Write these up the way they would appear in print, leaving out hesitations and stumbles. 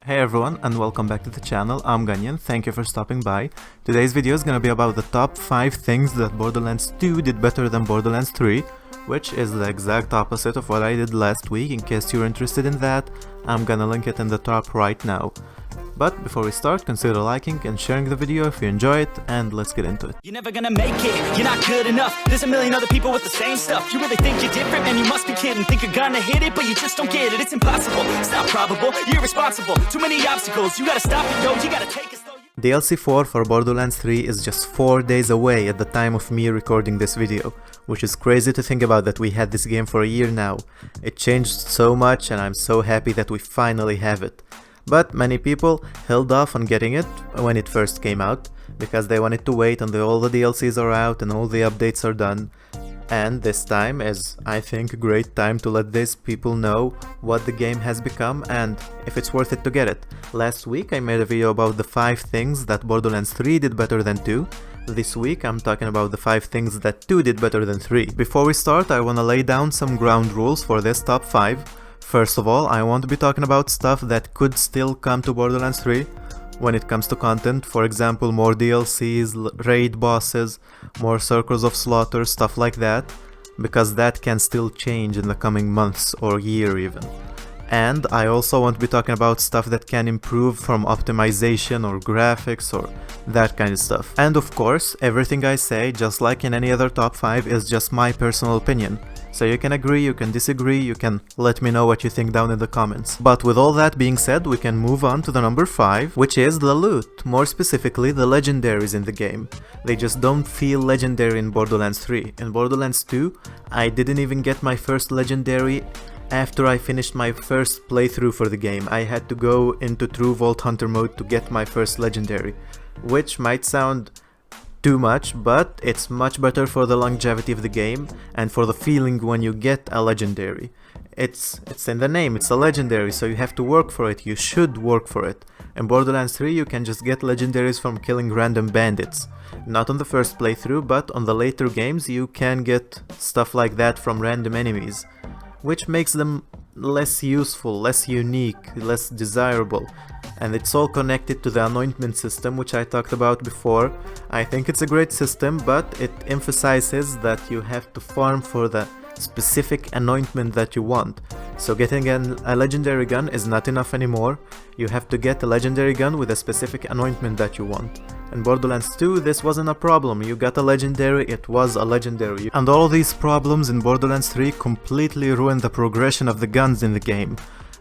Hey everyone, and welcome back to the channel. I'm Ganyan, thank you for stopping by. Today's video is gonna be about the top 5 things that Borderlands 2 did better than Borderlands 3, which is the exact opposite of what I did last week. In case you're interested in that, I'm gonna link it in the top right now. But before we start, consider liking and sharing the video if you enjoy it, and let's get into it. You're never gonna make it, you're not good enough. There's a million other people with the same stuff. You really think you're different? Man, you must be kidding. Think you're gonna hit it, but you just don't get it. It's impossible, it's not probable, you're irresponsible. Too many obstacles, you gotta stop it, yo. You gotta take it slow. DLC 4 for Borderlands 3 is just 4 days away at the time of me recording this video, which is crazy to think about that we had this game for a year now. It changed so much and I'm so happy that we finally have it. But many people held off on getting it when it first came out, because they wanted to wait until all the DLCs are out and all the updates are done. And this time is, I think, a great time to let these people know what the game has become and if it's worth it to get it. Last week I made a video about the 5 things that Borderlands 3 did better than 2. This week I'm talking about the 5 things that 2 did better than 3. Before we start, I wanna lay down some ground rules for this top 5. First of all, I want to be talking about stuff that could still come to Borderlands 3 when it comes to content, for example more DLCs, raid bosses, more Circles of Slaughter, stuff like that, because that can still change in the coming months or year even. And I also want to be talking about stuff that can improve from optimization or graphics or that kind of stuff. And of course, everything I say, just like in any other top 5, is just my personal opinion. So you can agree, you can disagree, you can let me know what you think down in the comments. But with all that being said, we can move on to the number 5, which is the loot, more specifically the legendaries in the game. They just don't feel legendary in Borderlands 3. In Borderlands 2, I didn't even get my first legendary after I finished my first playthrough for the game. I had to go into True Vault Hunter mode to get my first legendary, which might sound too much, but it's much better for the longevity of the game and for the feeling when you get a legendary. It's in the name, it's a legendary, so you have to work for it, you should work for it. In Borderlands 3 you can just get legendaries from killing random bandits. Not on the first playthrough, but on the later games you can get stuff like that from random enemies, which makes them less useful, less unique, less desirable. And it's all connected to the anointment system, which I talked about before. I think it's a great system, but it emphasizes that you have to farm for the specific anointment that you want. So getting a legendary gun is not enough anymore. You have to get a legendary gun with a specific anointment that you want. In Borderlands 2 this wasn't a problem, you got a legendary, it was a legendary. And all these problems in Borderlands 3 completely ruined the progression of the guns in the game.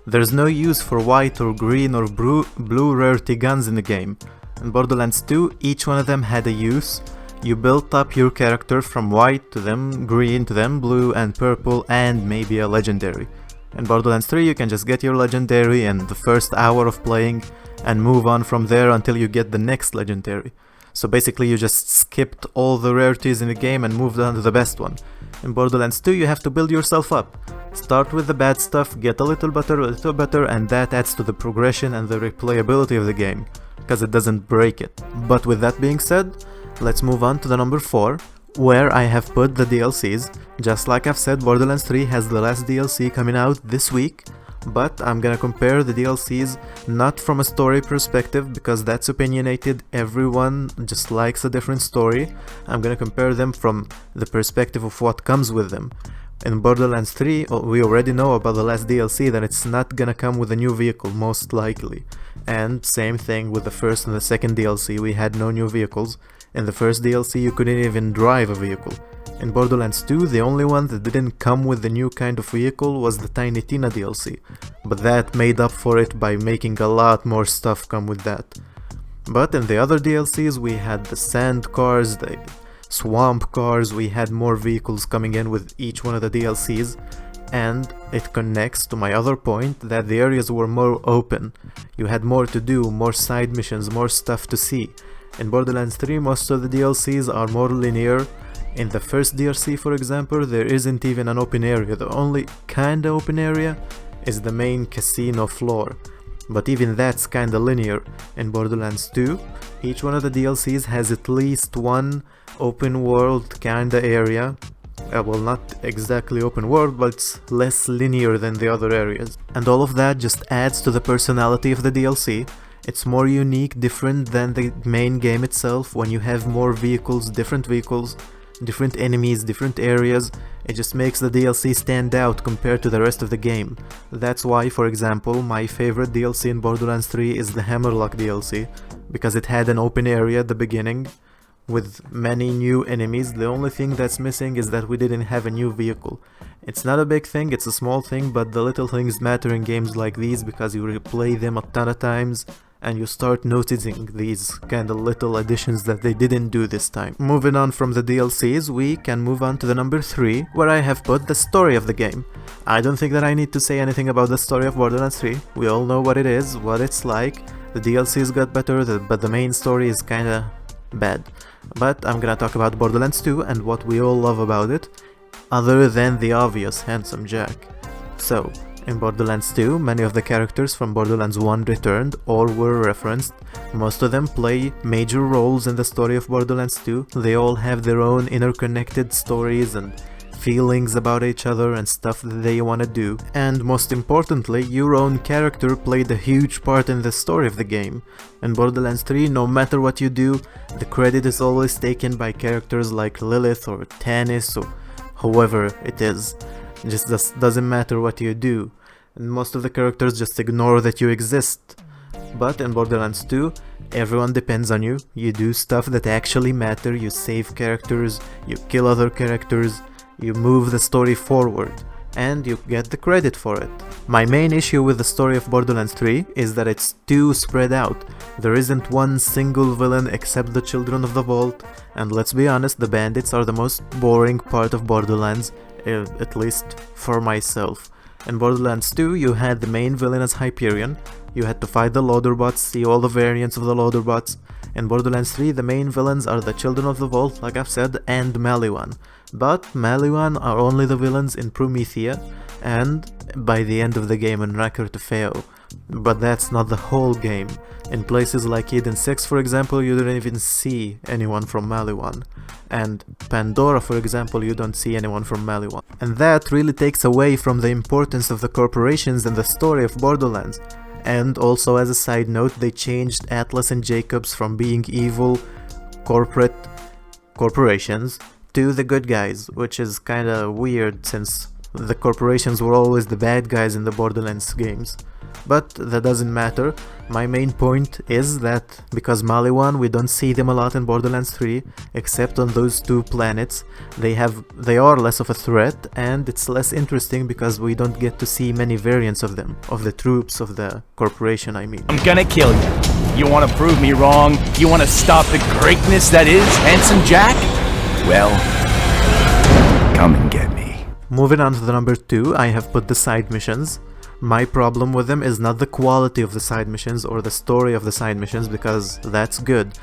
There's no use for white or green or blue rarity guns in the game. In Borderlands 2 each one of them had a use. You built up your character from white to them green to them blue and purple and maybe a legendary. In Borderlands 3 you can just get your legendary in the first hour of playing and move on from there until you get the next legendary. So basically you just skipped all the rarities in the game and moved on to the best one. In Borderlands 2 you have to build yourself up. Start with the bad stuff, get a little better, and that adds to the progression and the replayability of the game, because it doesn't break it. But with that being said, let's move on to the number 4, where I have put the DLCs. Just like I've said, Borderlands 3 has the last DLC coming out this week, but I'm gonna compare the DLCs not from a story perspective, because that's opinionated, everyone just likes a different story. I'm gonna compare them from the perspective of what comes with them. In Borderlands 3, we already know about the last DLC that it's not gonna come with a new vehicle, most likely. And same thing with the first and the second DLC, we had no new vehicles. In the first DLC you couldn't even drive a vehicle. In Borderlands 2, the only one that didn't come with the new kind of vehicle was the Tiny Tina DLC, but that made up for it by making a lot more stuff come with that. But in the other DLCs we had the sand cars, the swamp cars, we had more vehicles coming in with each one of the DLCs, and it connects to my other point that the areas were more open. You had more to do, more side missions, more stuff to see. In Borderlands 3 most of the DLCs are more linear. In the first DLC, for example, there isn't even an open area. The only kinda open area is the main casino floor, but even that's kinda linear. In Borderlands 2, each one of the DLCs has at least one open world kinda area well, not exactly open world, but it's less linear than the other areas. And all of that just adds to the personality of the DLC. It's more unique, different than the main game itself, when you have more vehicles, different enemies, different areas. It just makes the DLC stand out compared to the rest of the game. That's why, for example, my favorite DLC in Borderlands 3 is the Hammerlock DLC, because it had an open area at the beginning with many new enemies. The only thing that's missing is that we didn't have a new vehicle. It's not a big thing, it's a small thing, but the little things matter in games like these because you replay them a ton of times and you start noticing these kind of little additions that they didn't do this time. Moving on from the DLCs, we can move on to the number 3, where I have put the story of the game. I don't think that I need to say anything about the story of Borderlands 3. We all know what it is, what it's like. The DLCs got better, but the main story is kinda bad. But I'm gonna talk about Borderlands 2 and what we all love about it, other than the obvious handsome Jack. So, in Borderlands 2, many of the characters from Borderlands 1 returned or were referenced. Most of them play major roles in the story of Borderlands 2. They all have their own interconnected stories and feelings about each other and stuff that they want to do. And most importantly, your own character played a huge part in the story of the game. In Borderlands 3, no matter what you do, the credit is always taken by characters like Lilith or Tannis or whoever it is. It just doesn't matter what you do, and most of the characters just ignore that you exist. But in Borderlands 2, everyone depends on you. You do stuff that actually matter, you save characters, you kill other characters, you move the story forward, and you get the credit for it. My main issue with the story of Borderlands 3 is that it's too spread out. There isn't one single villain except the Children of the Vault, and let's be honest, the bandits are the most boring part of Borderlands, at least for myself. In Borderlands 2, you had the main villain as Hyperion. You had to fight the Loaderbots, see all the variants of the Loaderbots. In Borderlands 3, the main villains are the Children of the Vault, like I've said, and Maliwan. But Maliwan are only the villains in Promethea, and by the end of the game in Record to Feo. But that's not the whole game. In places like Eden 6, for example, you don't even see anyone from Maliwan. And Pandora, for example, you don't see anyone from Maliwan. And that really takes away from the importance of the corporations in the story of Borderlands. And also, as a side note, they changed Atlas and Jacobs from being evil corporations to the good guys, which is kinda weird since the corporations were always the bad guys in the Borderlands games. But that doesn't matter. My main point is that because Maliwan, we don't see them a lot in Borderlands 3, except on those 2 planets. They are less of a threat, and it's less interesting because we don't get to see many variants of them, of the troops of the corporation, I mean. I'm gonna kill you. You wanna prove me wrong? You wanna stop the greatness that is Handsome Jack? Well, come and get me. Moving on to the number 2, I have put the side missions. My problem with them is not the quality of the side missions or the story of the side missions, because that's good.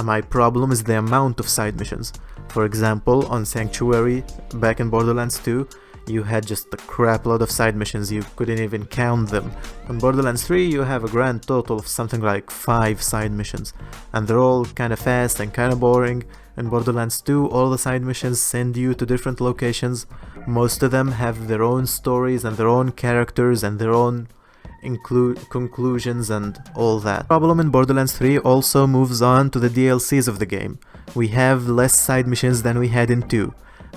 My problem is the amount of side missions. For example, on Sanctuary, back in Borderlands 2, you had just a crap load of side missions, you couldn't even count them. On Borderlands 3, you have a grand total of something like 5 side missions, and they're all kinda fast and kinda boring. In Borderlands 2, all the side missions send you to different locations. Most of them have their own stories and their own characters and their own conclusions and all that. The problem in Borderlands 3 also moves on to the DLCs of the game. We have less side missions than we had in 2.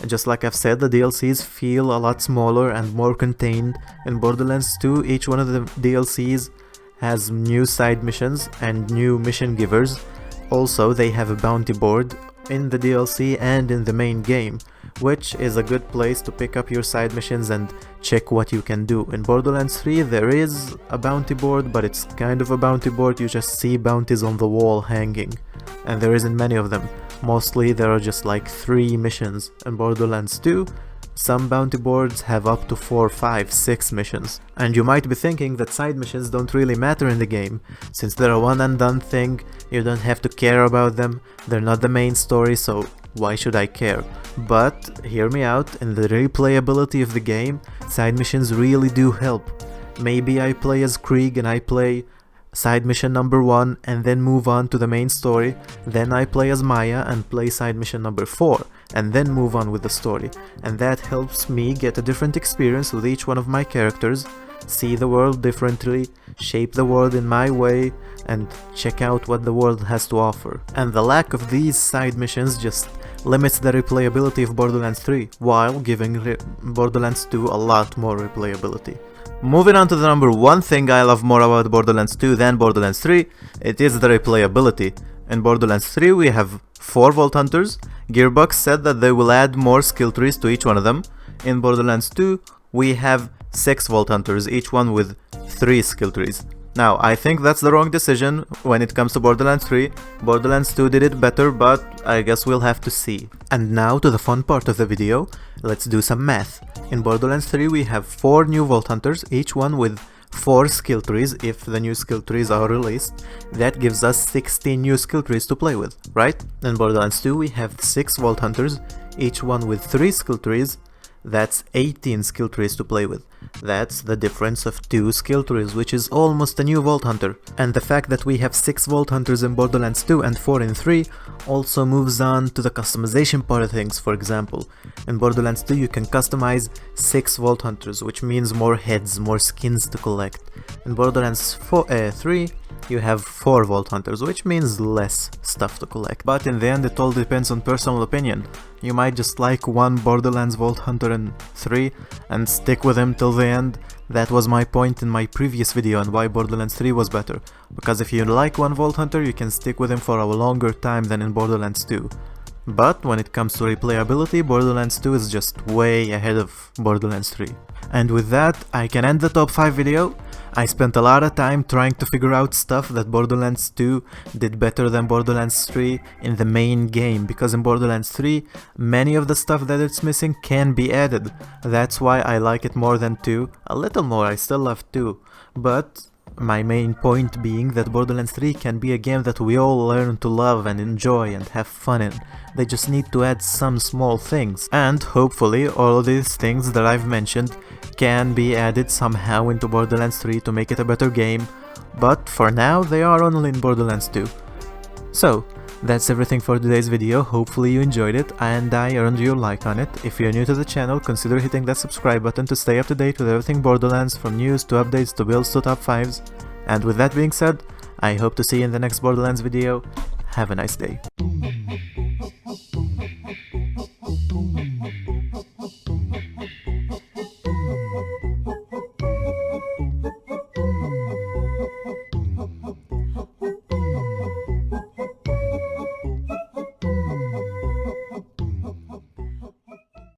Just like I've said, the DLCs feel a lot smaller and more contained. In Borderlands 2, each one of the DLCs has new side missions and new mission givers. Also, they have a bounty board in the DLC and in the main game, which is a good place to pick up your side missions and check what you can do. In Borderlands 3 there is a bounty board, but it's kind of a bounty board, you just see bounties on the wall hanging, and there isn't many of them. Mostly there are just like 3 missions. In Borderlands 2, some bounty boards have up to 4, 5, 6 missions. And you might be thinking that side missions don't really matter in the game, since they're a one and done thing, you don't have to care about them, they're not the main story, so why should I care? But hear me out, in the replayability of the game, side missions really do help. Maybe I play as Krieg and I play side mission number 1 and then move on to the main story, then I play as Maya and play side mission number 4. and then move on with the story, and that helps me get a different experience with each one of my characters, see the world differently, shape the world in my way, and check out what the world has to offer. And the lack of these side missions just limits the replayability of Borderlands 3, while giving Borderlands 2 a lot more replayability. Moving on to the number one thing I love more about Borderlands 2 than Borderlands 3, it is the replayability. In Borderlands 3 we have 4 Vault Hunters. Gearbox said that they will add more skill trees to each one of them. In Borderlands 2 we have 6 Vault Hunters, each one with 3 skill trees. Now, I think that's the wrong decision when it comes to Borderlands 3. Borderlands 2 did it better, but I guess we'll have to see. And now to the fun part of the video, let's do some math. In Borderlands 3 we have 4 new Vault Hunters, each one with 4 skill trees if the new skill trees are released. That gives us 16 new skill trees to play with, right? In Borderlands 2 we have 6 Vault Hunters, each one with 3 skill trees. That's 18 skill trees to play with. That's the difference of 2 skill trees, which is almost a new Vault Hunter. And the fact that we have 6 Vault Hunters in Borderlands 2 and 4 in 3 also moves on to the customization part of things. For example, in Borderlands 2 you can customize 6 Vault Hunters, which means more heads, more skins to collect. In Borderlands 3 you have 4 Vault Hunters, which means less stuff to collect. But in the end it all depends on personal opinion. You might just like one Borderlands Vault Hunter in 3 and stick with him till the end. That was my point in my previous video on why Borderlands 3 was better. Because if you like one Vault Hunter you can stick with him for a longer time than in Borderlands 2. But when it comes to replayability, Borderlands 2 is just way ahead of Borderlands 3. And with that, I can end the top 5 video. I spent a lot of time trying to figure out stuff that Borderlands 2 did better than Borderlands 3 in the main game, because in Borderlands 3, many of the stuff that it's missing can be added. That's why I like it more than 2. A little more, I still love 2. But my main point being that Borderlands 3 can be a game that we all learn to love and enjoy and have fun in. They just need to add some small things. And hopefully all of these things that I've mentioned can be added somehow into Borderlands 3 to make it a better game. But for now they are only in Borderlands 2. So, that's everything for today's video. Hopefully you enjoyed it and I earned your like on it. If you're new to the channel, consider hitting that subscribe button to stay up to date with everything Borderlands, from news to updates to builds to top 5s. And with that being said, I hope to see you in the next Borderlands video. Have a nice day.